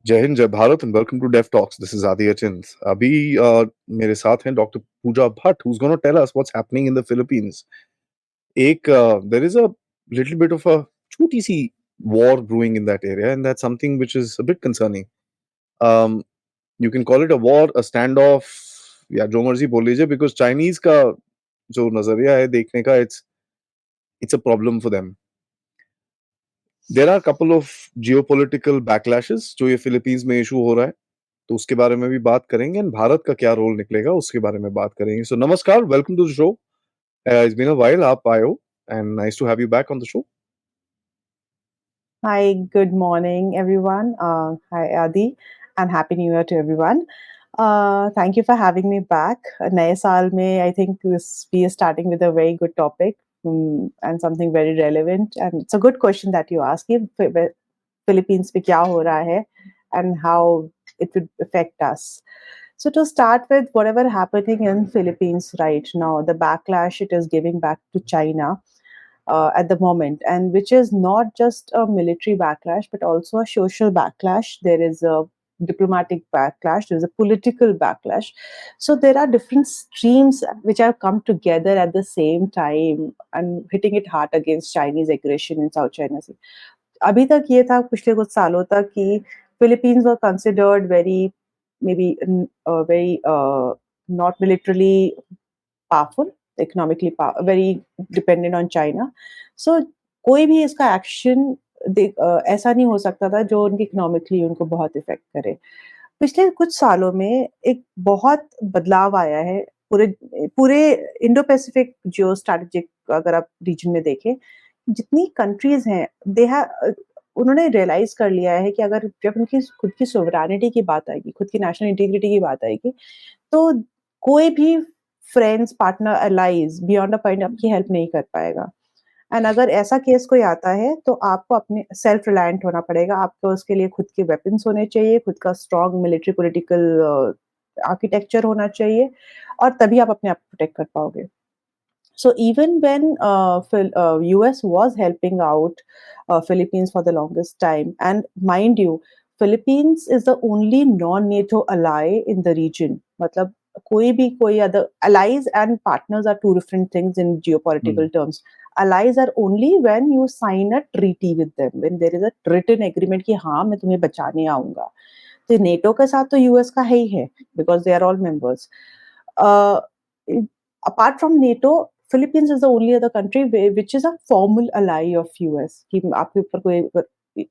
जय हिंद, जय Bharat, and welcome to Dev Talks. This is Aadi अभी मेरे साथ हैं doctor Pooja Bhatt, who's going to tell us what's happening in the Philippines. There is a little bit of a छोटी सी war brewing in that area, and that's something which is a bit concerning. Um, you can call it a war, a standoff, या जो मर्जी बोल लीजिए, because Chinese का जो नजरिया है देखने का, it's a problem for them. There are a couple of geopolitical backlashes जो ये फिलीपींस में इशू हो रहा है, तो उसके बारे में भी बात करेंगे एंड भारत का क्या रोल निकलेगा उसके बारे में बात करेंगे. सो नमस्कार, welcome to the show. It's been a while, आप आए हो and nice to have you back on the show. Hi, good morning, everyone. Hi, Aadi, and Happy New Year to everyone. Thank you for having me back. नए साल में, I think we are starting with a very good topic and something very relevant. And it's a good question that you ask. Philippines पे क्या हो रहा है and how it would affect us. So to start with, whatever happening in Philippines right now, the backlash it is giving back to China. At the moment, and which is not just a military backlash but also a social backlash. There is a diplomatic backlash, there is a political backlash. So there are different streams which have come together at the same time and hitting it hard against Chinese aggression in South China Sea. अभी तक ये था पिछले कुछ सालों तक कि Philippines were considered very maybe very not militarily powerful, economically very dependent on China. So कोई भी इसका एक्शन ऐसा नहीं हो सकता था जो उनकी इकोनॉमिकली उनको बहुत इफेक्ट करे. पिछले कुछ सालों में एक बहुत बदलाव आया है पूरे पूरे इंडो पैसिफिक जियो स्ट्रैटेजिक अगर आप रीजन में देखें, जितनी कंट्रीज हैं उन्होंने रियलाइज कर लिया है कि अगर जब उनकी खुद की सोवरेनिटी की बात आएगी, खुद की नेशनल इंटीग्रिटी की बात आएगी, तो कोई भी friends, partner, allies beyond a point आपकी हेल्प नहीं कर पाएगा. एंड अगर ऐसा केस कोई आता है तो आपको अपने सेल्फ रिलायंट होना पड़ेगा. आपको उसके लिए खुद के वेपन्स होने चाहिए, खुद का स्ट्रॉन्ग मिलिट्री पॉलिटिकल आर्किटेक्चर होना चाहिए, और तभी आप अपने आप को प्रोटेक्ट कर पाओगे. So even when US was helping out Philippines for the longest time, and mind you, Philippines is the only non-NATO ally in the region. मतलब कोई other allies and partners are two different things in geopolitical terms. Allies are only when you sign a treaty with them, when there is a written agreement कि हाँ मैं तुम्हें बचाने आऊँगा. तो NATO के साथ तो US का है ही है, because they are all members. Apart from NATO, Philippines is the only other country which is a formal ally of US. कि आपके ऊपर कोई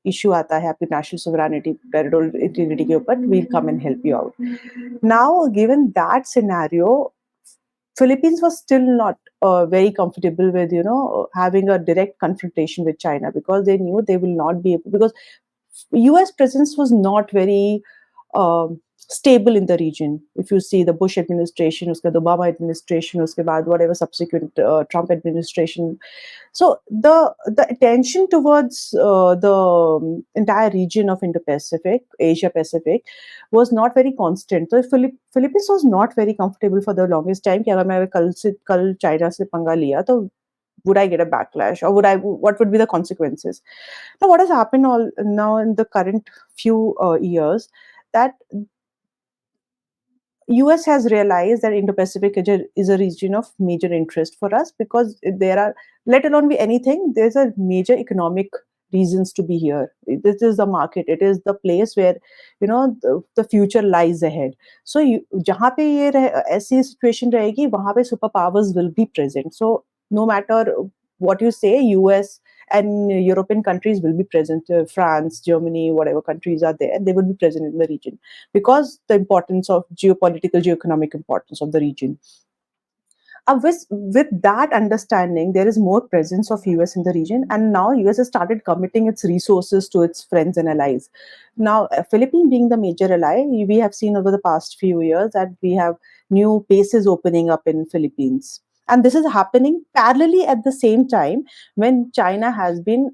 इशू आता है आपकी नेशनल सोवरेनिटी, टेरिटोरियल इंटीग्रिटी के ऊपर, we'll come and help you out. Now, given that scenario, Philippines was still not very comfortable with having a direct confrontation with China, because they knew they will not be able, because US presence was not very stable in the region. If you see the Bush administration, uske the Obama administration, uske baad whatever subsequent Trump administration, so the attention towards the entire region of Indo-Pacific, Asia Pacific, was not very constant. So Philippines was not very comfortable for the longest time कि अगर मैं कल China से पंगा लिया तो would I get a backlash, or what would be the consequences? Now, what has happened now in the current few years, that US has realized that Indo-Pacific is a region of major interest for us, because there are, let alone be anything, there's a major economic reasons to be here. This is the market. It is the place where the future lies ahead. So जहाँ पे ये ऐसी situation रहेगी, वहाँ पे superpowers will be present. So no matter what you say, US and European countries will be present. France, Germany, whatever countries are there, they will be present in the region, because the importance of geopolitical, geoeconomic importance of the region. With that understanding, there is more presence of US in the region, and now US has started committing its resources to its friends and allies. Now, Philippines being the major ally, we have seen over the past few years that we have new bases opening up in Philippines. And this is happening parallelly at the same time when China has been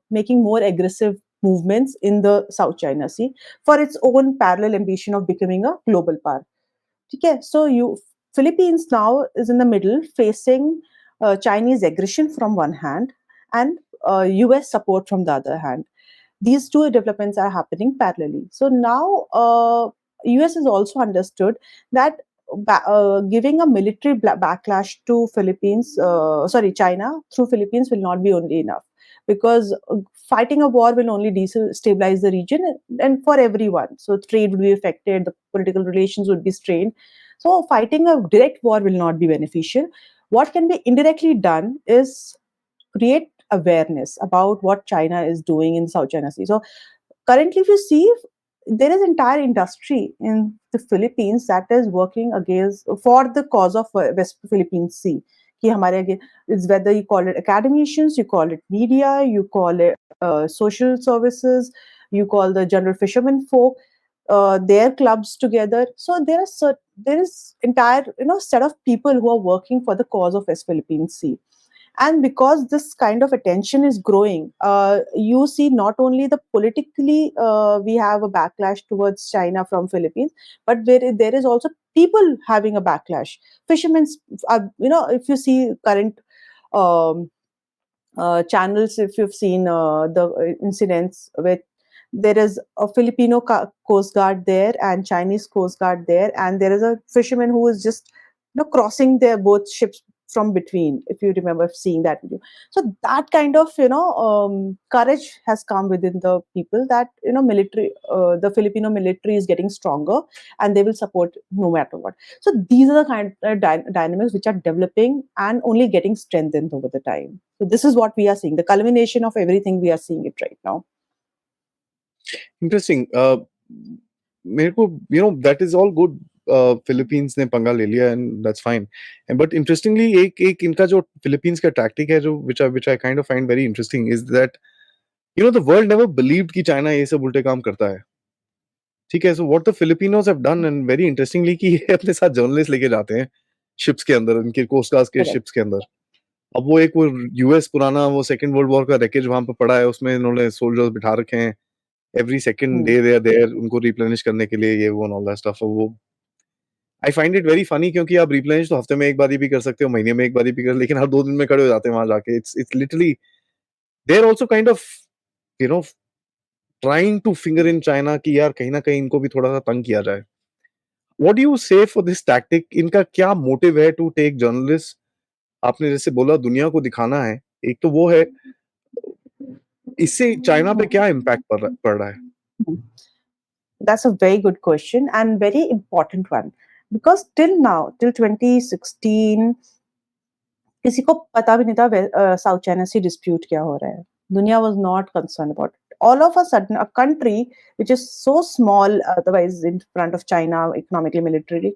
making more aggressive movements in the South China Sea for its own parallel ambition of becoming a global power. Okay, so Philippines now is in the middle, facing Chinese aggression from one hand and US support from the other hand. these two developments are happening parallelly. So now US has also understood that giving a military backlash to China through Philippines will not be only enough, because fighting a war will only destabilize the region and for everyone. So trade would be affected, the political relations would be strained. So fighting a direct war will not be beneficial. What can be indirectly done is create awareness about what China is doing in South China Sea. So currently, if you see, there is entire industry in the Philippines that is working against for the cause of West Philippine Sea. कि हमारे it's whether you call it academicians, you call it media, you call it social services, you call the general fishermen folk, their clubs together. So there is entire set of people who are working for the cause of West Philippine Sea. And because this kind of attention is growing, you see not only the politically we have a backlash towards China from Philippines, but there is also people having a backlash. Fishermen are, if you see current um, channels, if you've seen the incidents with, there is a Filipino coast guard there and Chinese coast guard there, and there is a fisherman who is just crossing their both ships from between, if you remember seeing that video. So that kind of courage has come within the people, that military, the Filipino military is getting stronger and they will support no matter what. So these are the kind of dynamics which are developing and only getting strengthened over the time. So this is what we are seeing, the culmination of everything we are seeing it right now. Interesting. मेरे को that is all good. Philippines ने पंगा ले लिया and that's fine. And but interestingly, एक इनका जो Philippines का tactic है, जो which I kind of find very interesting, is that the world never believed कि चाइना ये सब उल्टे काम करता है. ठीक है, so what the Filipinos have done, and very interestingly, कि ये अपने साथ जर्नलिस्ट लेके जाते हैं शिप्स के अंदर, उनके कोस्ट गार्ड के शिप्स के अंदर. अब वो यूएस पुराना वो सेकंड वर्ल्ड वॉर का रैकेज वहां पे पड़ा है, उसमें इन्होंने सोल्जर्स बिठा रखे हैं. Every second day they are there उनको रिप्लेनिश करने के लिए, ये वो एंड ऑल दैट स्टफ. वो I find it very funny, क्योंकि आप रिप्लेनिश तो हफ्ते में एक बार ही भी कर सकते हो, महीने में एक बार ही भी कर, लेकिन हर 2 दिन में खड़े हो जाते हैं वहां जाके. It's literally they are also kind of you know trying to finger in China कि यार कहीं ना कहीं इनको भी थोड़ा सा तंग किया जाए. व्हाट डू यू से फॉर दिस टैक्टिक? इनका क्या मोटिव है टू टेक जर्नलिस्ट? आपने जैसे बोला दुनिया को दिखाना है, एक तो वो है, इससे चाइना पे क्या इम्पैक्ट पड़ रहा है? That's a very good question and very important one, because till now, till 2016, किसी को पता भी नहीं था साउथ चाइना सी डिस्प्यूट क्या हो रहा है. दुनिया was not concerned about it. All of a sudden, a country which is so small, otherwise in front of China economically, militarily,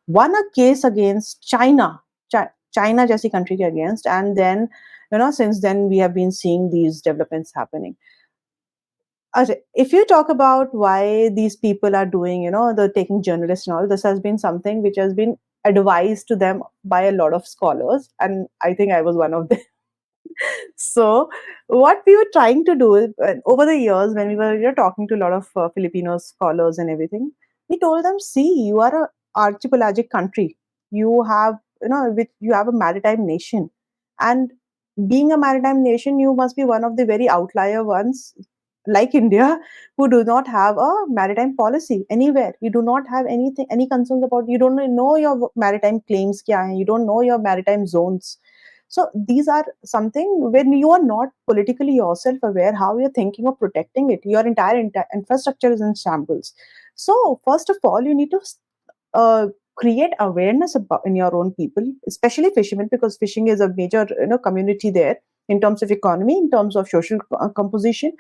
won a case against China जैसी country के against, and then since then we have been seeing these developments happening. If you talk about why these people are doing, the taking journalists and all, this has been something which has been advised to them by a lot of scholars, and I think I was one of them. So what we were trying to do over the years, when we were talking to a lot of Filipino scholars and everything, we told them, see, you are a archipelagic country, you have you have a maritime nation, and being a maritime nation, you must be one of the very outlier ones, like India, who do not have a maritime policy anywhere. You do not have any concerns about, you don't know your maritime claims kya hai, you don't know your maritime zones. So these are something when you are not politically yourself aware how you're thinking of protecting it, your entire infrastructure is in shambles. So first of all, you need to create awareness about in your own people, especially fishermen, because fishing is a major community there in terms of economy, in terms of social composition,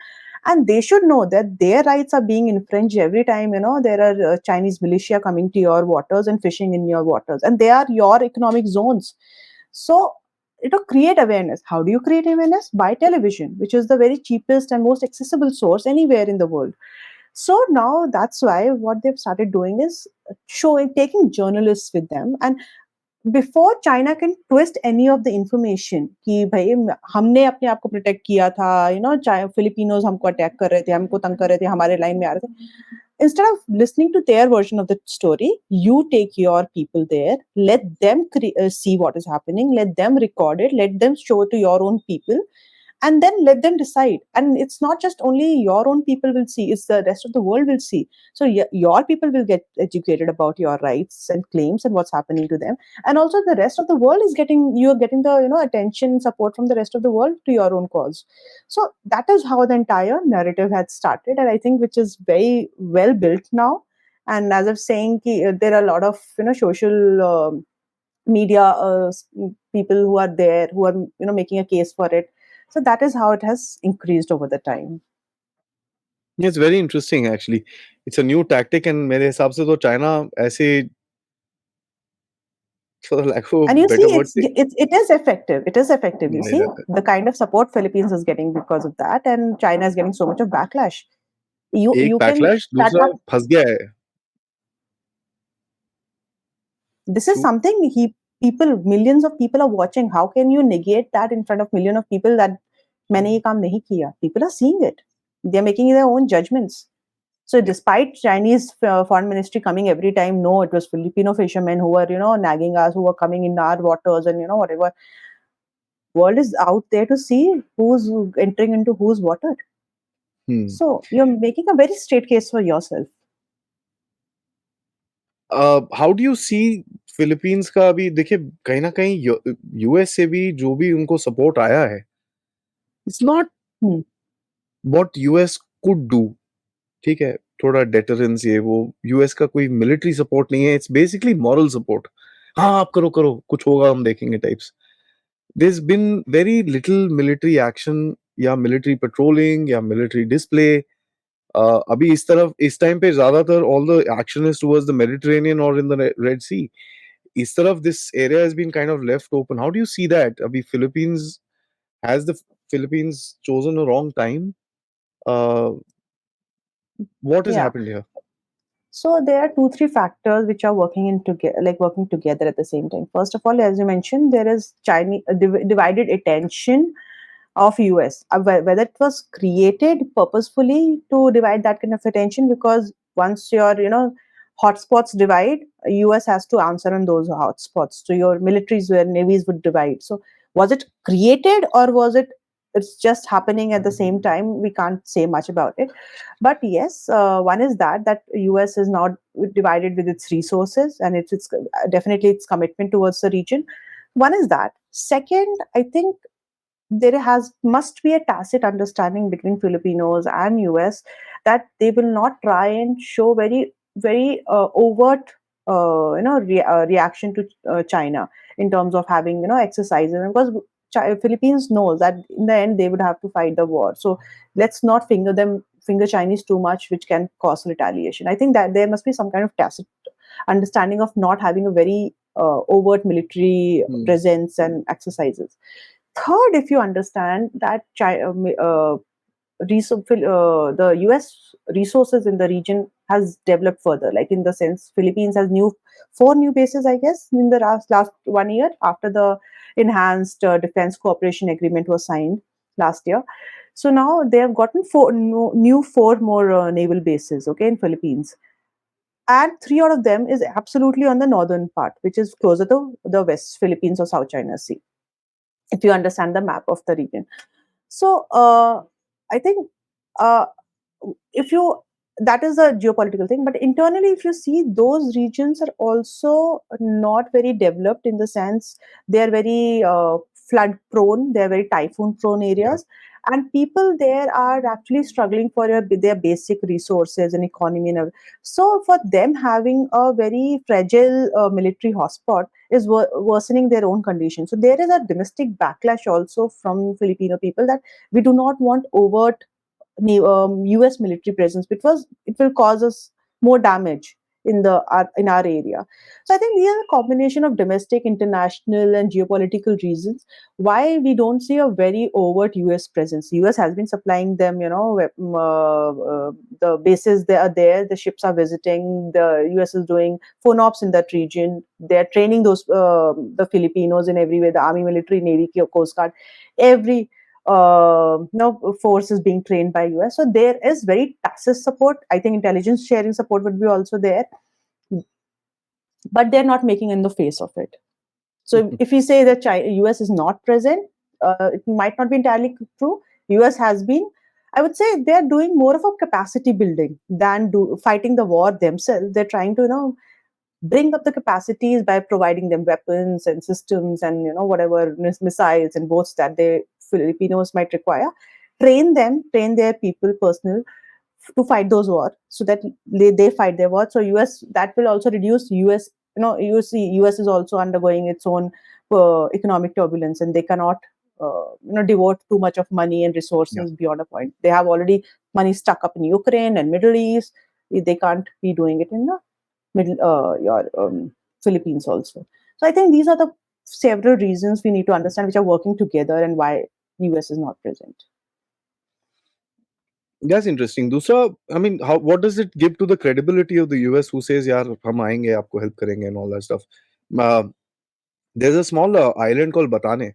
and they should know that their rights are being infringed every time there are Chinese militia coming to your waters and fishing in your waters, and they are your economic zones. So create awareness. How do you create awareness? By television, which is the very cheapest and most accessible source anywhere in the world. So now that's why what they've started doing is taking journalists with them, and before China can twist any of the information कि भाई हमने अपने आप को protect किया था, Filipinos हमको attack कर रहे थे, हमको तंग कर रहे थे, हमारे लाइन में आ रहे थे. Instead of listening to their version of the story, you take your people there, let them see what is happening, let them record it, let them show it to your own people, and then let them decide. And it's not just only your own people will see, it's the rest of the world will see. So your people will get educated about your rights and claims and what's happening to them, and also the rest of the world is getting, you're getting the attention, support from the rest of the world to your own cause. So that is how the entire narrative had started, and I think which is very well built now. And as I was saying, there are a lot of social media people who are there, who are making a case for it. So that is how it has increased over the time. It's very interesting actually. It's a new tactic, and मेरे हिसाब से तो China ऐसे, for the lack of a And you see, better word, it is effective. It is effective. You see yeah, the kind of support Philippines is getting because of that, and China is getting so much of backlash. You एक you can backlash, shut दूसरा up. फंस गया है. This is Two, something people, millions of people are watching. How can you negate that in front of millions of people that मैंने ये काम नहीं किया? People are seeing it. They are making their own judgments. So yeah. despite Chinese foreign ministry coming every time, no, it was Filipino fishermen who were, nagging us, who were coming in our waters and, whatever. World is out there to see who's entering into whose water. Hmm. So you're making a very straight case for yourself. How do you see Philippines का? अभी देखिए, कहीं ना कहीं US से भी जो भी उनको सपोर्ट आया है, it's not Hmm. What US could do. ठीक है, थोड़ा डेटरेंस, ये वो, यूएस का कोई मिलिट्री सपोर्ट नहीं है. It's basically moral support. हाँ, आप करो करो, कुछ होगा हम देखेंगे types. there's been very little military action या military patrolling या military display. अभी इस तरफ इस टाइम पे ज्यादातर all the action is towards the Mediterranean or in the Red Sea. इस तरफ this area has been kind of left open. How do you see that? अभी Philippines, has the Philippines chosen a wrong time? Uh, what has Yeah. happened here? So there are two, three factors which are working in together, like working together at the same time. First of all, as you mentioned, there is Chinese divided attention of US, whether it was created purposefully to divide that kind of attention, because once your hotspots divide, US has to answer on those hotspots. So your militaries where navies would divide. So was it created, or was it, it's just happening at the same time? We can't say much about it, but yes, one is that US is not divided with its resources, and it's definitely its commitment towards the region. One is that. Second, I think there must be a tacit understanding between Filipinos and US that they will not try and show very very overt reaction to China in terms of having exercises, because Philippines knows that in the end they would have to fight the war. So let's not finger Chinese too much, which can cause retaliation. I think that there must be some kind of tacit understanding of not having a very overt military Hmm. presence and exercises. Third, if you understand that the US resources in the region has developed further, like in the sense Philippines has four new bases, I guess, in the last 1 year after the enhanced defense cooperation agreement was signed last year. So now they have gotten four more naval bases, okay, in Philippines, and three out of them is absolutely on the northern part, which is closer to the West Philippines or South China Sea, if you understand the map of the region. So I think uh, if you, that is a geopolitical thing, but internally, if you see, those regions are also not very developed, in the sense they are very flood prone, they are very typhoon prone Yeah. areas, and people there are actually struggling for their basic resources and economy and everything. So for them, having a very fragile military hotspot is worsening their own condition. So there is a domestic backlash also from Filipino people that we do not want overt US military presence, because it will cause us more damage in our area. So I think these are a combination of domestic, international, and geopolitical reasons why we don't see a very overt US presence. US has been supplying them, the bases they are there, the ships are visiting, the US is doing phone ops in that region. They're training the Filipinos in every way, the army, military, navy, coast guard, every force is being trained by US. So there is very tacit support. I think intelligence sharing support would be also there, but they're not making in the face of it. So if we say that US is not present, it might not be entirely true. US has been, I would say, they're doing more of a capacity building than fighting the war themselves. They're trying to, bring up the capacities by providing them weapons and systems and whatever missiles and boats that the Filipinos might require. Train them, train their people, personnel, to fight those wars, so that they fight their war. So US, that will also reduce US. You see, US is also undergoing its own economic turbulence, and they cannot devote too much of money and Yeah. resources beyond a point. They have already money stuck up in Ukraine and Middle East. They can't be doing it in the middle your Philippines also. So I think these are the several reasons we need to understand which are working together and why US is not present. That's interesting. दूसरा, I mean, what does it give to the credibility of the US who says, "यार हम आएंगे, आपको help करेंगे," and all that stuff. Uh, there's a small island called Batane,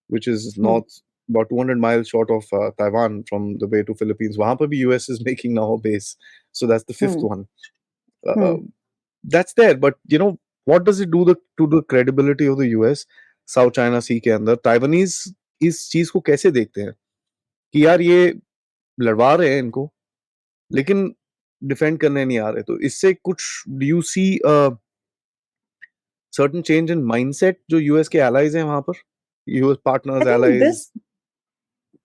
which is Hmm. north, about 200 miles short of Taiwan from the way to Philippines. वहाँ पर भी US is making now a base, so that's the fifth Hmm. one. Uh, Hmm. that's there, but what does it do to the credibility of the US? South China Sea के अंदर Taiwanese इस चीज को कैसे देखते हैं कि यार ये लड़वा रहे हैं इनको, लेकिन डिफेंड करने नहीं आ रहे, तो इससे कुछ do you see certain change in mindset जो यूएस के एलाइज हैं वहां पर, US I partners think allies?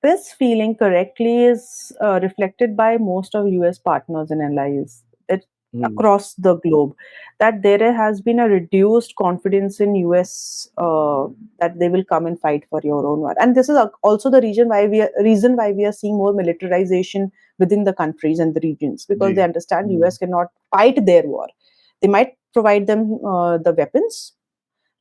this feeling correctly is reflected by most of US partners and allies that across the globe, that there has been a reduced confidence in US, that they will come and fight for your own war. And this is also the reason why we are seeing more militarization within the countries and the regions, because ji. they understand US cannot fight their war. They might provide them the weapons,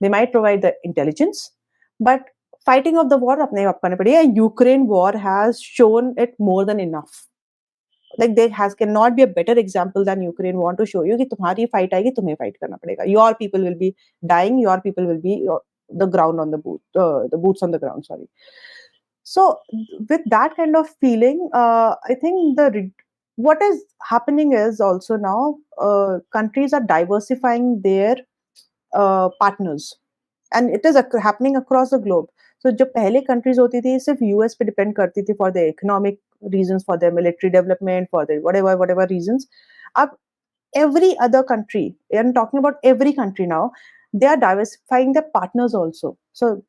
they might provide the intelligence, but fighting of the war अपने आप करने पड़ेगा. Ukraine war has shown it more than enough. Like there has cannot be a better example than Ukraine want to show you कि तुम्हारी fight आएगी, तुम्हें fight करना पड़ेगा. Your people will be dying. Your people will be the ground on the boots on the ground. Sorry. So with that kind of feeling, I think what is happening is also now countries are diversifying their partners, and it is happening across the globe. So जो पहले countries होती थी सिर्फ US पे depend करती थी for their economic reasons, for their military development, for their whatever reasons. अब every other country, I'm talking about every country now, they are diversifying their partners also. So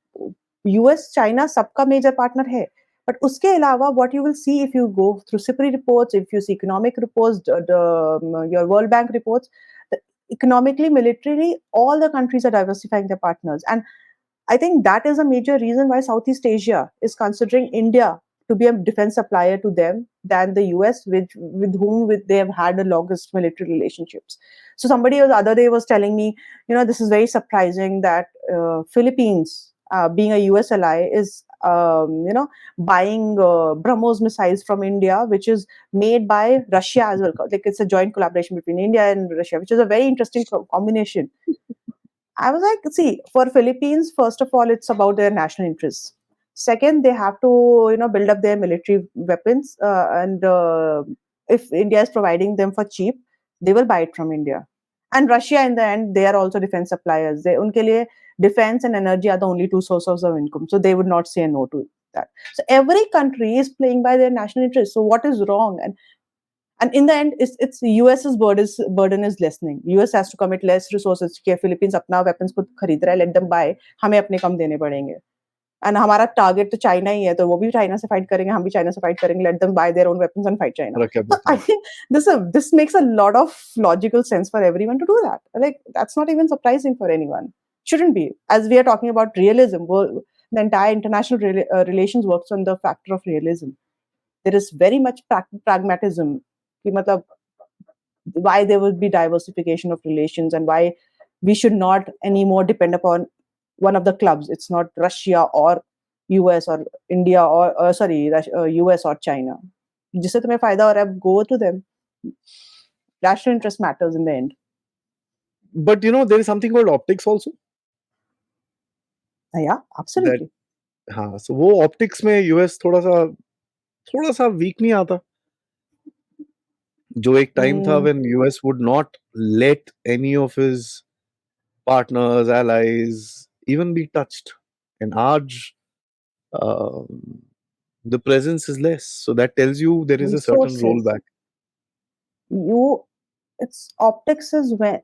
US, China सबका major partner है, but उसके अलावा what you will see if you go through CIPRI reports, if you see economic reports, your World Bank reports, economically, militarily, all the countries are diversifying their partners. And I think that is a major reason why Southeast Asia is considering India to be a defense supplier to them than the US, with whom they have had the longest military relationships. So somebody the other day was telling me, this is very surprising that Philippines, being a US ally, is buying BrahMos missiles from India, which is made by Russia as well. Like it's a joint collaboration between India and Russia, which is a very interesting combination. I was like, see, for Philippines, first of all, it's about their national interests. Second, they have to, build up their military weapons, and if India is providing them for cheap, they will buy it from India. And Russia, in the end, they are also defense suppliers. Unke liye, defense and energy are the only two sources of income, so they would not say no to that. So every country is playing by their national interests. So what is wrong? And in the end, it's US's burden is lessening. US has to commit less resources. कि Philippines अपना weapons खुद खरीद रहा है, let them buy. हमें अपने कम देने पड़ेंगे. And हमारा target तो China ही है, तो वो भी China से fight करेंगे, हम भी China से fight करेंगे. Let them buy their own weapons and fight China. रखा So बोलते I हैं. think this makes a lot of logical sense for everyone to do that. Like that's not even surprising for anyone. Shouldn't be. As we are talking about realism, the entire international relations works on the factor of realism. There is very much pragmatism. कि मतलब why there will be diversification of relations, and why we should not anymore depend upon one of the clubs. It's not Russia or US or India or sorry, US or China. जिससे तुम्हें फायदा हो रहा है, go to them. National interest matters in the end. But there is something called optics also. Yeah, That absolutely. हाँ, so वो optics में US थोड़ा सा वीक नहीं आता, जो एक टाइम था Mm, when US would not let any of his partners, allies even be touched, and आज the presence is less. So that tells you there is a certain Resources. rollback. You, it's optics is when,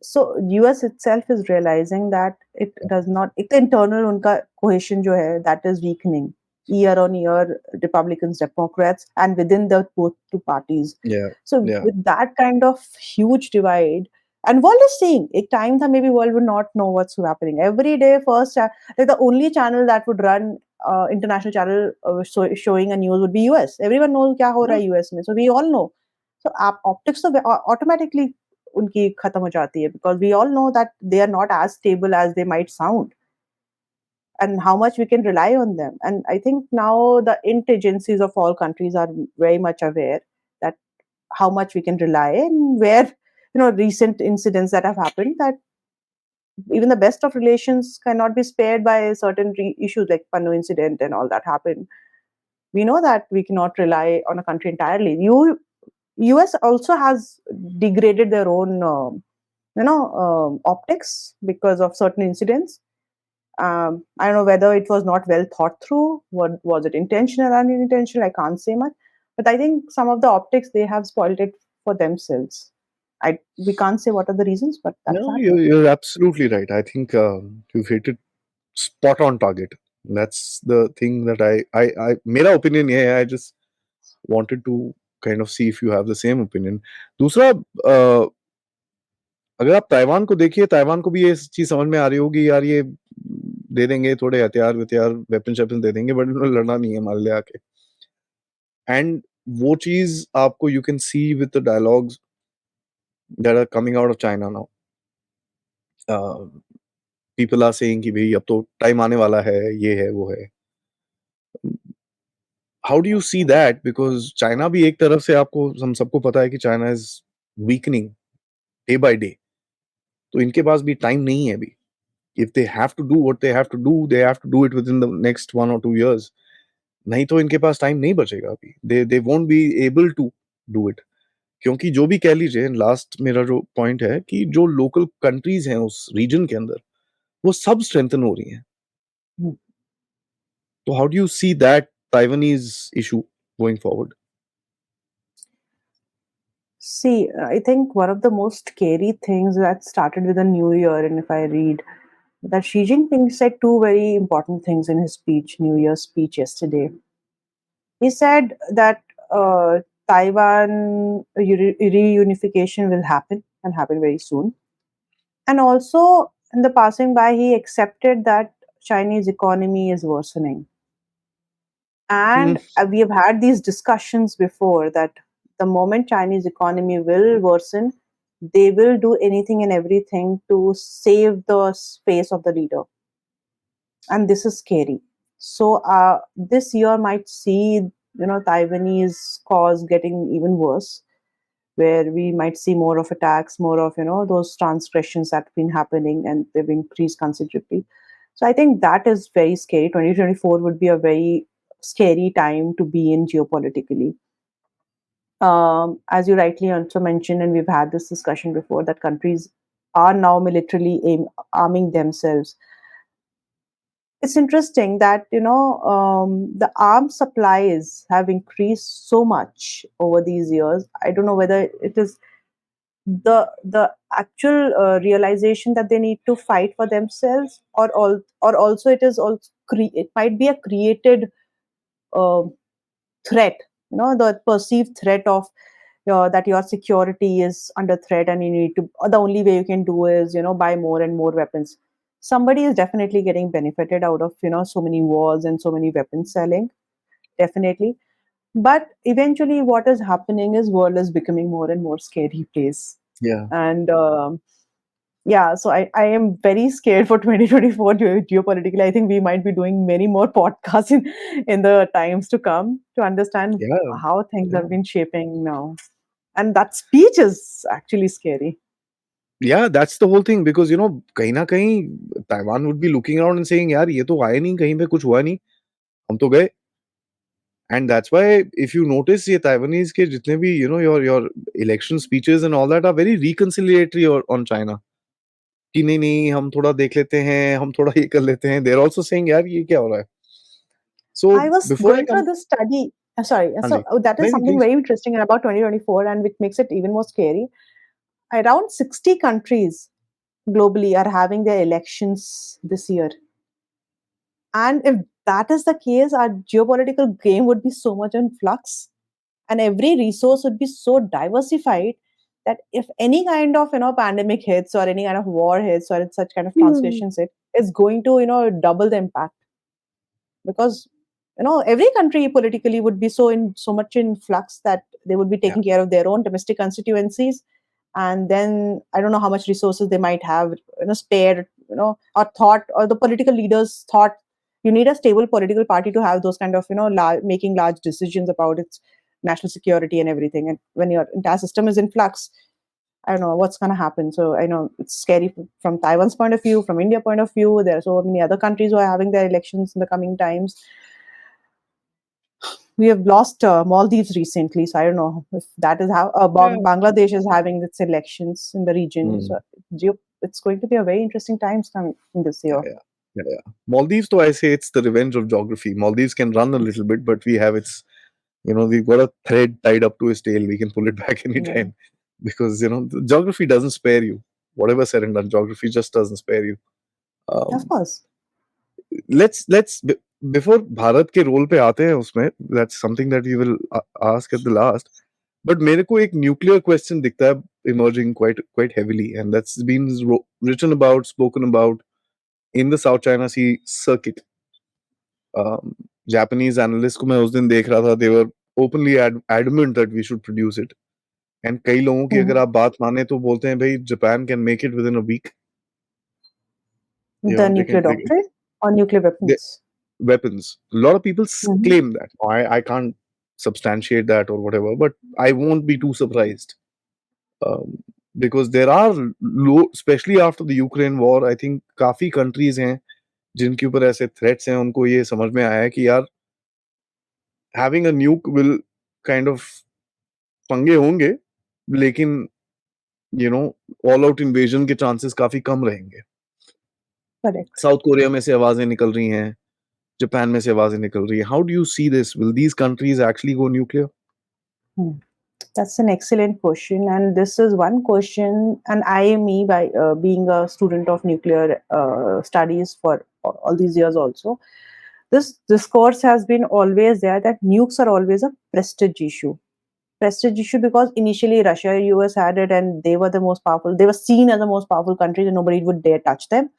so US itself is realizing that it does not, एक तो internal उनका cohesion जो है, that is weakening year on year, Republicans, Democrats, and within the both two parties. Yeah, So yeah, with that kind of huge divide, and world is seeing, एक time था maybe world would not know what's happening. Every day, like the only channel that would run international channel showing a news would be US. Everyone knows क्या हो रहा yeah, है US में. So we all know. So optics तो automatically उनकी खत्म हो जाती है, because we all know that they are not as stable as they might sound, and how much we can rely on them. And I think now the int agencies of all countries are very much aware that how much we can rely, and where, recent incidents that have happened, that even the best of relations cannot be spared by certain issues like Panu incident and all that happened. We know that we cannot rely on a country entirely. US also has degraded their own optics because of certain incidents. I don't know whether it was not well thought through. What was it, intentional or unintentional? I can't say much, but I think some of the optics they have spoiled it for themselves. We can't say what are the reasons, but that's no, happened. you're absolutely right. I think you've hit it spot on target. That's the thing that I मेरा opinion ये है. I just wanted to kind of see if you have the same opinion. दूसरा, अगर आप Taiwan को देखिए, Taiwan को भी ये चीज समझ में आ रही होगी, यार ये दे देंगे थोड़े हथियार विथियार, वेपन शेपन दे देंगे, बट उन्होंने लड़ना नहीं है हमारे लिए आके. एंड वो चीज आपको you can see with the dialogues that are coming out of China now. People are saying कि भाई अब तो टाइम आने वाला है, ये है वो है. How do you see that? Because China भी एक तरफ से, आपको हम सबको पता है कि China is weakening day by day. तो इनके पास भी टाइम नहीं है अभी. If they have to do what they have to do, they have to do it within the next 1 or 2 years. नहीं तो इनके पास टाइम नहीं बचेगा अभी. They won't be able to do it. क्योंकि जो भी कह लीजिए, लास्ट मेरा जो पॉइंट है कि जो लोकल कंट्रीज हैं उस रीजन के अंदर, वो सब स्ट्रेंथन हो रही हैं. Hmm. तो how do you see that Taiwanese issue going forward? See, I think one of the most scary things that started with the new year, and if I read that Xi Jinping said two very important things in his speech, New Year's speech yesterday. He said that Taiwan reunification will happen and happen very soon. And also, in the passing by, he accepted that Chinese economy is worsening. And we have had these discussions before that the moment Chinese economy will worsen, they will do anything and everything to save the face of the leader. And this is scary. So this year might see, Taiwanese cause getting even worse, where we might see more of attacks, more of, those transgressions that have been happening, and they've increased considerably. So I think that is very scary. 2024 would be a very scary time to be in geopolitically. As you rightly also mentioned, and we've had this discussion before, that countries are now militarily arming themselves. It's interesting that the arms supplies have increased so much over these years. I don't know whether it is the actual realization that they need to fight for themselves, or also it is also it might be a created uh, threat, the perceived threat of that your security is under threat, and you need to, the only way you can do is buy more and more weapons. Somebody is definitely getting benefited out of so many wars and so many weapons selling, definitely. But eventually what is happening is world is becoming more and more scary place. Yeah, And yeah, so I am very scared for 2024 geopolitically. I think we might be doing many more podcasts in the times to come to understand yeah, how things yeah. have been shaping now. And that speech is actually scary. Yeah, that's the whole thing, because कहीं ना कहीं Taiwan would be looking around and saying, यार ये तो आए नहीं, कहीं पे कुछ हुआ नहीं, हम तो गए. And that's why, if you notice, ये Taiwanese के जितने भी your election speeches and all that are very reconciliatory on China. कि नहीं नहीं, हम थोड़ा देख लेते हैं, हम थोड़ा ये कर लेते हैं. They're also saying, यार ये क्या हो रहा है? I So was before I going through come, this study. Sorry. So Anji, that is maybe something please. very interesting in about 2024, and which makes it even more scary. Around 60 countries globally are having their elections this year. And if that is the case, our geopolitical game would be so much in flux, and every resource would be so diversified that if any kind of pandemic hits or any kind of war hits or such kind of translations hit, it's going to double the impact, because every country politically would be so much in flux that they would be Yeah, taking care of their own domestic constituencies, and then I don't know how much resources they might have spared, or thought, or the political leaders thought you need a stable political party to have those kind of making large decisions about its national security and everything. And when your entire system is in flux, I don't know what's going to happen. So I know it's scary from Taiwan's point of view, from India point of view. There are so many other countries who are having their elections in the coming times. We have lost Maldives recently, so I don't know if that is how yeah. Bangladesh is having its elections in the region. Hmm. So it's going to be a very interesting times coming in this Yeah, year. yeah, yeah, yeah. Maldives, though, I say it's the revenge of geography. Maldives can run a little bit, but we have its, we've got a thread tied up to its tail. We can pull it back Yeah, anytime because, the geography doesn't spare you. Whatever said and done, geography just doesn't spare you. of Um, course. let's before Bharat के role पे आते हैं उसमें, that's something that we will ask at the last. But मेरे को एक nuclear question दिखता है emerging quite heavily, and that's been written about, spoken about in the South China Sea circuit. Japanese analysts को मैं उस दिन देख रहा था, they were openly adamant that we should produce it. And कई लोगों की अगर Mhm. आप बात माने तो बोलते हैं भाई Japan can make it within a week. The They nuclear can doctrine or nuclear they, weapons. weapons. A lot of people Mhm. claim that. I can't substantiate that or whatever, but I won't be too surprised. Um, because there are especially after the Ukraine war, I think काफी countries हैं जिनके ऊपर ऐसे threats हैं, उनको ये समझ में आया है कि यार having a nuke will kind of पंगे होंगे, लेकिन you know all out invasion के chances काफी कम रहेंगे. Correct. साउथ कोरिया में से आवाजें निकल रही हैं, जापान में से आवाजें निकल रही हैं. How do you see this? Will these countries actually go nuclear? Hmm. That's an excellent question, and this is one question. And me, by being a student of nuclear studies for all these years, also, this discourse has been always there that nukes are always a prestige issue. Prestige issue because initially Russia, US had it, and they were the most powerful. They were seen as the most powerful countries, and nobody would dare touch them.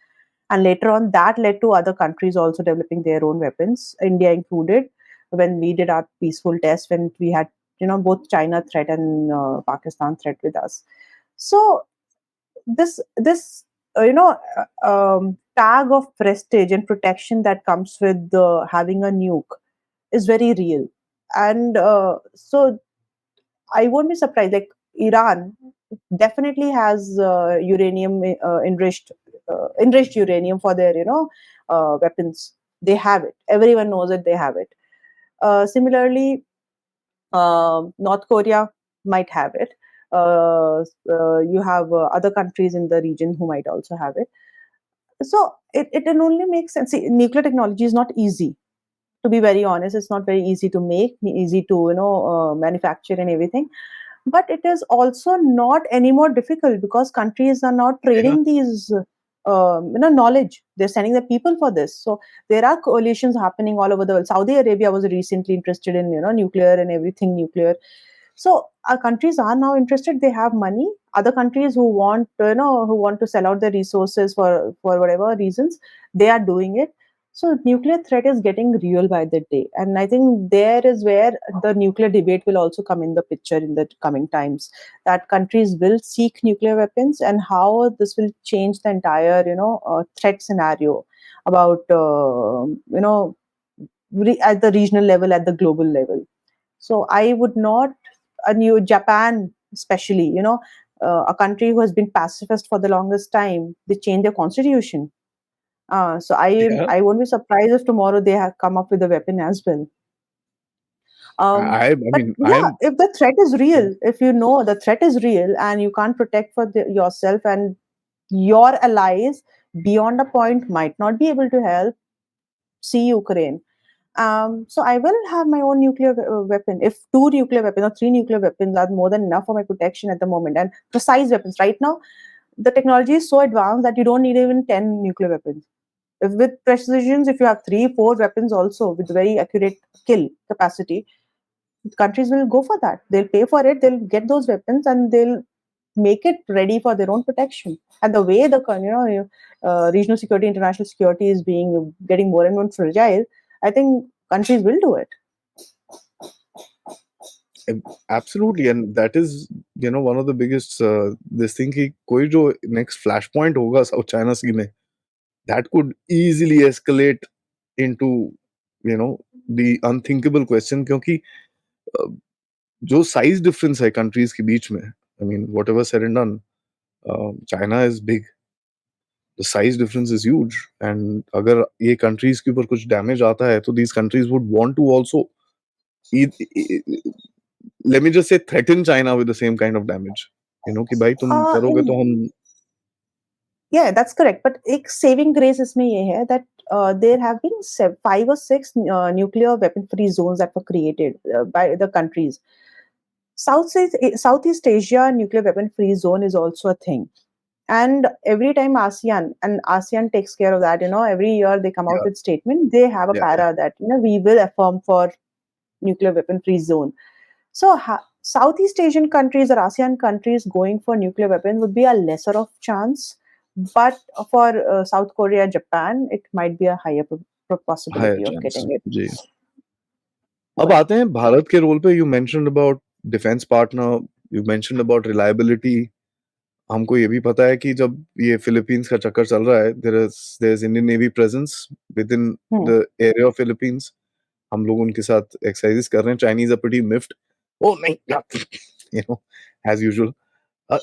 And later on, that led to other countries also developing their own weapons, India included. When we did our peaceful test, when we had both China threat and Pakistan threat with us. So this tag of prestige and protection that comes with having a nuke is very real. And so I won't be surprised. Like Iran definitely has uranium enriched uranium for their weapons. They have it. Everyone knows it. They have it. Similarly, North Korea might have it. You have other countries in the region who might also have it. So it only makes sense. See, nuclear technology is not easy. To be very honest, it's not very easy to make, easy to manufacture and everything. But it is also not any more difficult because countries are now Yeah. trading these knowledge. They're sending the people for this. So there are coalitions happening all over the world. Saudi Arabia was recently interested in nuclear and everything nuclear. So our countries are now interested. They have money. Other countries who want who want to sell out their resources for whatever reasons, they are doing it. So nuclear threat is getting real by the day, and I think there is where the nuclear debate will also come in the picture in the coming times. That countries will seek nuclear weapons, and how this will change the entire threat scenario about at the regional level, at the global level. So I would not, a new Japan, especially, a country who has been pacifist for the longest time, they change their constitution. So Yeah. I won't be surprised if tomorrow they have come up with a weapon as well. I But mean, yeah, I'm. if the threat is real, if you know the threat is real and you can't protect for yourself, and your allies beyond a point might not be able to help, see Ukraine. So I will have my own nuclear weapon. If two nuclear weapons or three nuclear weapons are more than enough for my protection at the moment, and precise weapons. Right now, the technology is so advanced that you don't need even 10 nuclear weapons. If with precisions, if you have three, four weapons also with very accurate kill capacity, countries will go for that. They'll pay for it. They'll get those weapons and they'll make it ready for their own protection. And the way the regional security, international security is being getting more and more fragile, I think countries will do it. Absolutely, and that is, one of the biggest this thing कि कोई जो next flashpoint होगा South China Sea में, that could easily escalate into the unthinkable question, क्योंकि uh, जो size difference है countries के बीच में, I mean whatever said and done, China is big, the size difference is huge, and अगर ये countries के ऊपर कुछ damage आता है तो these countries would want to also let me just say threaten China with the same kind of damage, कि भाई तुम करोगे तो हम Yeah, that's correct. But एक saving grace इसमें ये है that there have been 5 or 6 nuclear weapon-free zones that were created by the countries. Southeast Asia nuclear weapon-free zone is also a thing. And every time ASEAN takes care of that, every year they come out yeah, with statement. They have a yeah. para that we will affirm for nuclear weapon-free zone. So Southeast Asian countries or ASEAN countries going for nuclear weapons would be a lesser of chance, but for South Korea, Japan, it might be a higher Higher possibility of chance getting it. जी। अब But आते हैं भारत के role पे। You mentioned about defence partner, you mentioned about reliability. हमको ये भी पता है कि जब ये फिलीपींस का चक्कर चल रहा है, there is Indian navy presence with in hmm, the area of Philippines. हम लोग उनके साथ एक्सरसाइजेस कर रहे हैं। Chinese are pretty miffed, oh नहीं, you know, as usual.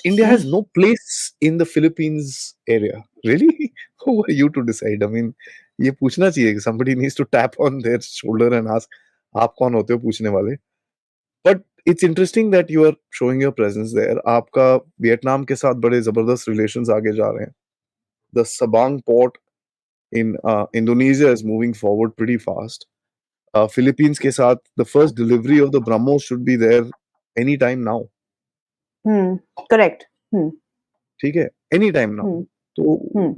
India has no place in the Philippines area. Really? Who are you to decide? I mean, ये पूछना चाहिए कि somebody needs to tap on their shoulder and ask, आप कौन होते हो पूछने वाले? But it's interesting that you are showing your presence there. आपका वियतनाम के साथ बड़े जबरदस्त relations आगे जा रहे हैं. The Sabang port in Indonesia is moving forward pretty fast. Philippines के साथ the first delivery of the BrahMos should be there anytime now. hmm, correct. Hmm, ठीक है? Anytime now. hmm, तो hmm.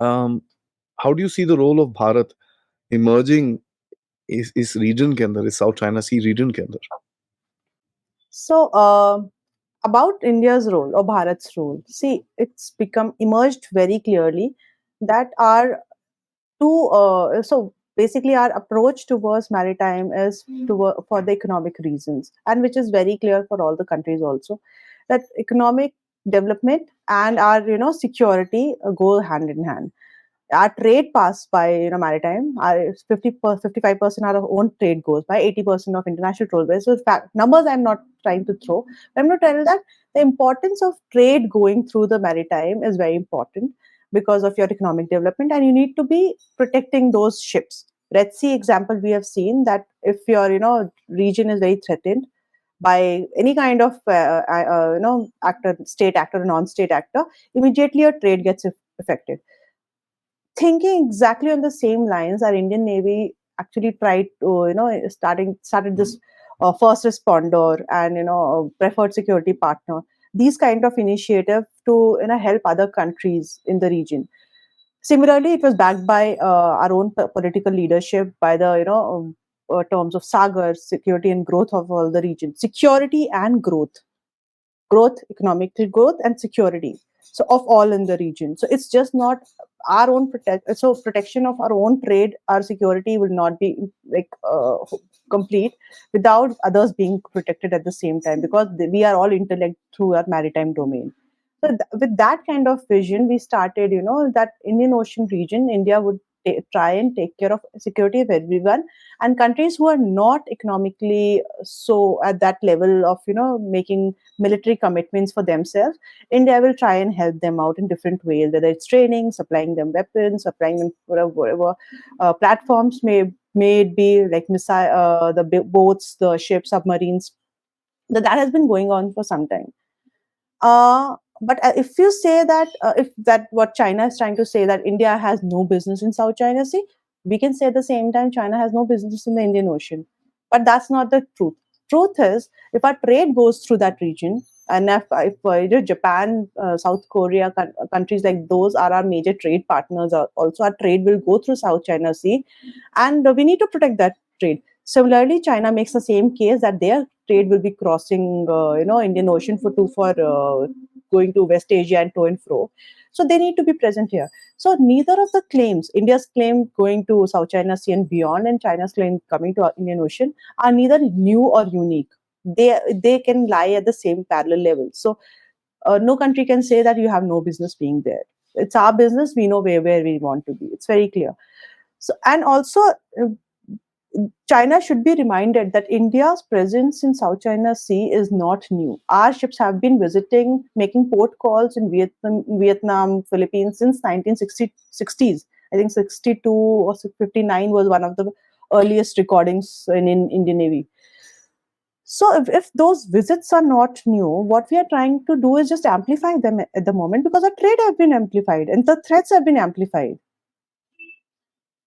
um, how do you see the role of Bharat emerging इस region के अंदर, इस South China Sea region के अंदर? So, about India's role or Bharat's role, see, it's become emerged very clearly that our so basically our approach towards maritime is for the economic reasons, and which is very clear for all the countries also, that economic development and our security go hand in hand. Our trade pass by maritime. Our 55% our own trade goes by, 80% of international trade. So fact numbers I'm not trying to throw, but I'm going to tell you that the importance of trade going through the maritime is very important because of your economic development, and you need to be protecting those ships. Red Sea example, we have seen that if your region is very threatened by any kind of actor, state actor, non-state actor, immediately your trade gets affected. Thinking exactly on the same lines, our Indian Navy actually tried to, started this first responder and preferred security partner. These kind of initiative to help other countries in the region. Similarly, it was backed by our own political leadership, by the terms of Sagar, security and growth of all the region, security and growth, economical growth, and security. So of all in the region. So it's just not our own protection of our own trade, our security will not be like complete without others being protected at the same time, because we are all interlinked through our maritime domain. So with that kind of vision, we started, that Indian Ocean region, India would try and take care of security of everyone, and countries who are not economically so at that level of making military commitments for themselves, India will try and help them out in different ways, whether it's training, supplying them weapons, supplying them whatever platforms may it be like missile, the boats, the ships, submarines. That has been going on for some time. But if you say that if that what China is trying to say, that India has no business in South China Sea, We can say at the same time China has no business in the Indian Ocean, but that's not the truth. Truth is, if our trade goes through that region, and if Japan, South Korea, countries like those are our major trade partners, also our trade will go through South China Sea, and we need to protect that trade. Similarly, China makes the same case that their trade will be crossing, Indian Ocean for going to West Asia and to and fro. So they need to be present here. So neither of the claims, India's claim going to South China Sea and beyond, and China's claim coming to Indian Ocean, are neither new or unique. They can lie at the same parallel level. So no country can say that you have no business being there. It's our business. We know where we want to be. It's very clear. So, and also, China should be reminded that India's presence in South China Sea is not new. Our ships have been visiting, making port calls in Vietnam, Philippines since 1960s. I think 62 or 59 was one of the earliest recordings in Indian Navy. So if those visits are not new, what we are trying to do is just amplify them at the moment, because the trade have been amplified and the threats have been amplified.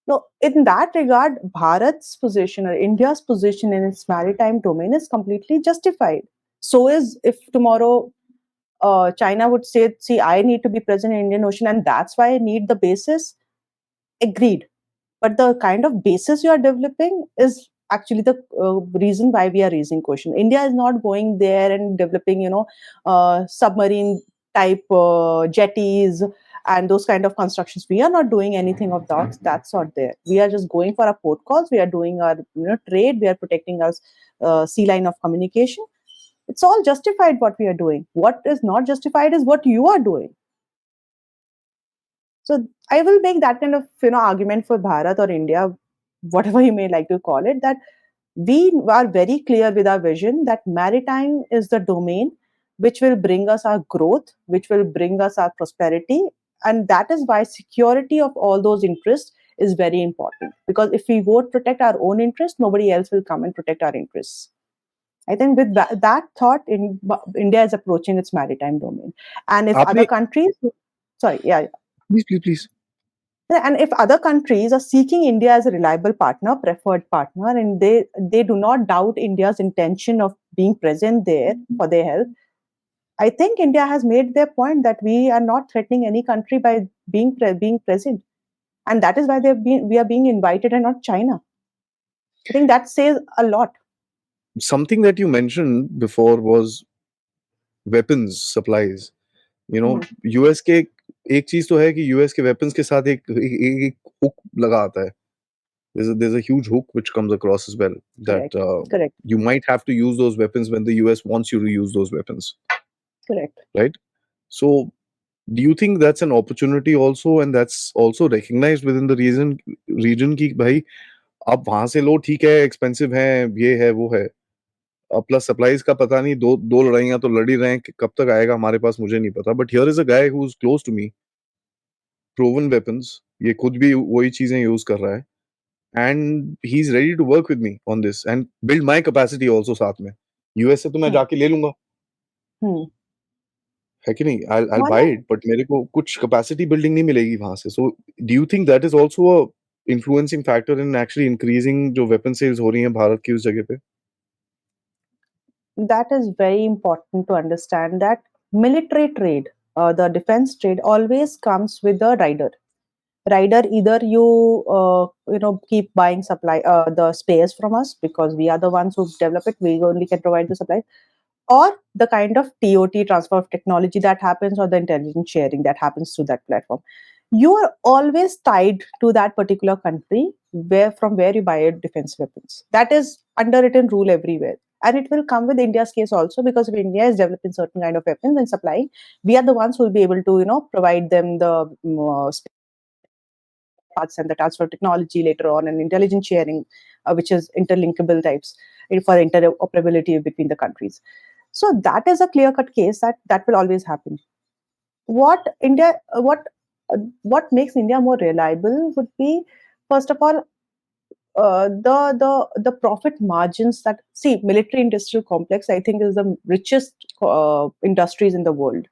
No, in that regard, Bharat's position or India's position in its maritime domain is completely justified. So is if tomorrow China would say, "See, I need to be present in Indian Ocean, and that's why I need the basis." Agreed, but the kind of basis you are developing is actually the reason why we are raising question. India is not going there and developing, submarine type jetties and those kind of constructions. We are not doing anything of that. That's not there. We are just going for our port calls. We are doing our trade. We are protecting our sea line of communication. It's all justified what we are doing. What is not justified is what you are doing. So I will make that kind of argument for Bharat or India, whatever you may like to call it, that we are very clear with our vision that maritime is the domain which will bring us our growth, which will bring us our prosperity, and that is why security of all those interests is very important. Because if we won't protect our own interests, nobody else will come and protect our interests. I think with that thought, India is approaching its maritime domain, and if other आपने countries, sorry, yeah, please. and if other countries are seeking India as a reliable partner, preferred partner, and they do not doubt India's intention of being present there for their help, I think India has made their point that we are not threatening any country by being present, and that is why we are being invited and not China. I think that says a lot. Something that you mentioned before was weapons supplies. Hmm. US के एक चीज तो है कि US के weapons के साथ एक हुक लगा आता है. There's a huge hook which comes across as well, that Correct. Correct. you might have to use those weapons when the US wants you to use those weapons, Correct. right? So do you think that's an opportunity also, and that's also recognized within the region की भाई आप वहां से लो, ठीक है, expensive है, ये है वो है, प्लस सप्लाईज का पता नहीं, दो दो लड़ाइयां तो लड़ ही रहे हैं, कब तक आएगा हमारे पास मुझे नहीं पता, but here is a guy who is close to me, proven weapons, ये खुद भी वही चीजें यूज कर रहा है, and he is ready to work with me on this and build my capacity also साथ में. यूएस से तो मैं Hmm. जाके ले लूंगा, Hmm. है कि नहीं, I Why by not? It, but मेरे को कुछ कैपेसिटी बिल्डिंग नहीं मिलेगी वहां से. So do you think that is also a influencing factor in actually increasing जो weapon sales हो रही हैं भारत की उस जगह पे? That is very important to understand that military trade, the defense trade, always comes with a rider. Either you keep buying supply the spares from us because we are the ones who develop it, we only can provide the supply, or the kind of TOT, transfer of technology, that happens, or the intelligence sharing that happens through that platform. You are always tied to that particular country where you buy your defense weapons. That is underwritten rule everywhere. And it will come with India's case also, because if India is developing certain kind of weapons and supplying, we are the ones who will be able to, provide them the parts and the transfer of technology later on, and intelligence sharing, which is interlinkable types for interoperability between the countries. So that is a clear cut case that will always happen. What India, what makes India more reliable would be, first of all, the profit margins. That, see, military industrial complex, I think, is the richest industries in the world.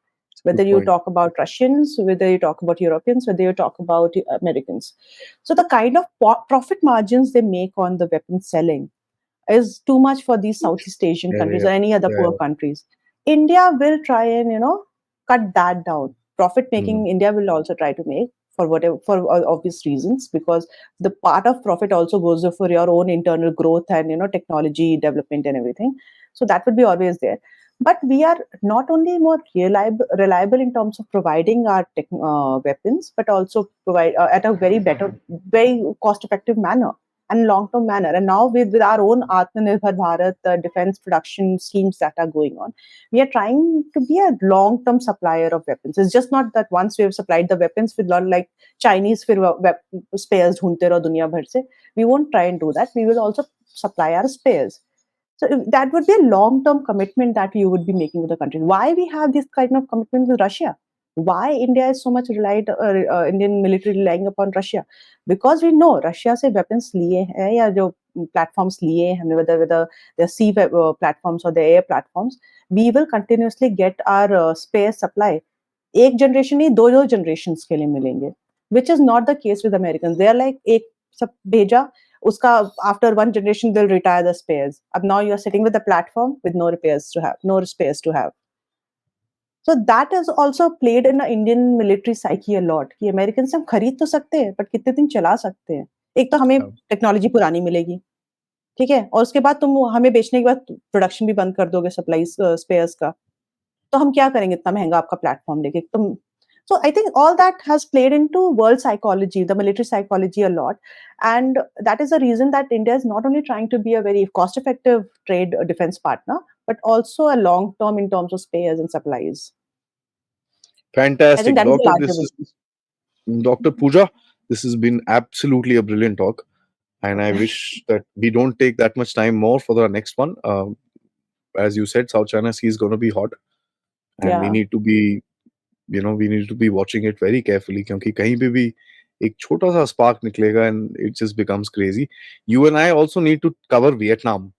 Whether Good you point. talk about Russians, whether you talk about Europeans, whether you talk about Americans. So the kind of profit margins they make on the weapon selling is too much for these Southeast Asian Yeah, countries yeah, or any other yeah, poor countries. India will try and cut that down. Profit yeah. making India will also try to make for whatever for obvious reasons, because the part of profit also goes for your own internal growth and technology development and everything. So that would be always there. But we are not only more reliable in terms of providing our weapons, but also provide at a very cost effective manner and long-term manner. And now with our own Atmanirbhar Bharat defense production schemes that are going on, we are trying to be a long-term supplier of weapons. It's just not that once we have supplied the weapons with lot like Chinese spares dhunte raho duniya bhar se. We won't try and do that. We will also supply our spares. So that would be a long-term commitment that you would be making with the country. Why we have this kind of commitment with Russia? Why India is so much Indian military relying upon Russia? Because we know Russia से weapons लिए हैं या जो platforms लिए हैं हमने whether the sea platforms or the air platforms, we will continuously get our spare supply. एक generation नहीं दो generations के लिए मिलेंगे, which is not the case with Americans. They are like एक सब भेजा उसका after one generation they'll retire the spares. अब now you're sitting with a platform with no repairs to have, no spares to have. So that is also played in the Indian military psyche a lot कि Americans से हम खरीद तो सकते हैं but कितने दिन चला सकते हैं. एक तो हमें Yeah. टेक्नोलॉजी पुरानी मिलेगी, ठीक है, और उसके बाद तुम हमें बेचने के बाद प्रोडक्शन भी बंद कर दोगे सप्लाई स्पेयर्स का, तो हम क्या करेंगे इतना महंगा आपका प्लेटफॉर्म लेके तुम. So I think all that has played into world psychology, the military psychology a lot, and that is the reason that India is not only trying to be a very cost-effective trade defense partner, but also a long-term in terms of spares and supplies. I think Fantastic, that is the Doctor. larger This vision. is Dr. Pooja. This has been absolutely a brilliant talk, and I wish that we don't take that much time more for the next one. As you said, South China Sea is going to be hot, and we Yeah. need to be, we need to be watching it very carefully. क्योंकि कहीं पे भी एक छोटा सा spark निकलेगा and it just becomes crazy. You and I also need to cover Vietnam.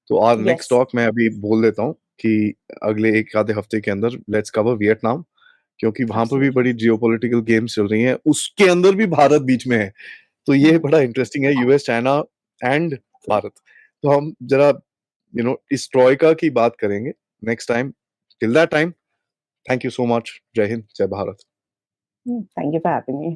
तो our next Yes. talk मैं अभी बोल देता हूँ कि अगले एक आधे हफ्ते के अंदर let's cover Vietnam, क्योंकि वहां पर भी Absolutely. बड़ी जियोपॉलिटिकल गेम्स चल रही हैं, उसके अंदर भी भारत बीच में है, तो ये Mm. बड़ा इंटरेस्टिंग है, यूएस चाइना एंड भारत. तो हम जरा इस ट्रॉयका की बात करेंगे next time. Till that time, thank you so much. जय हिंद, जय Bharat. Thank you for having me.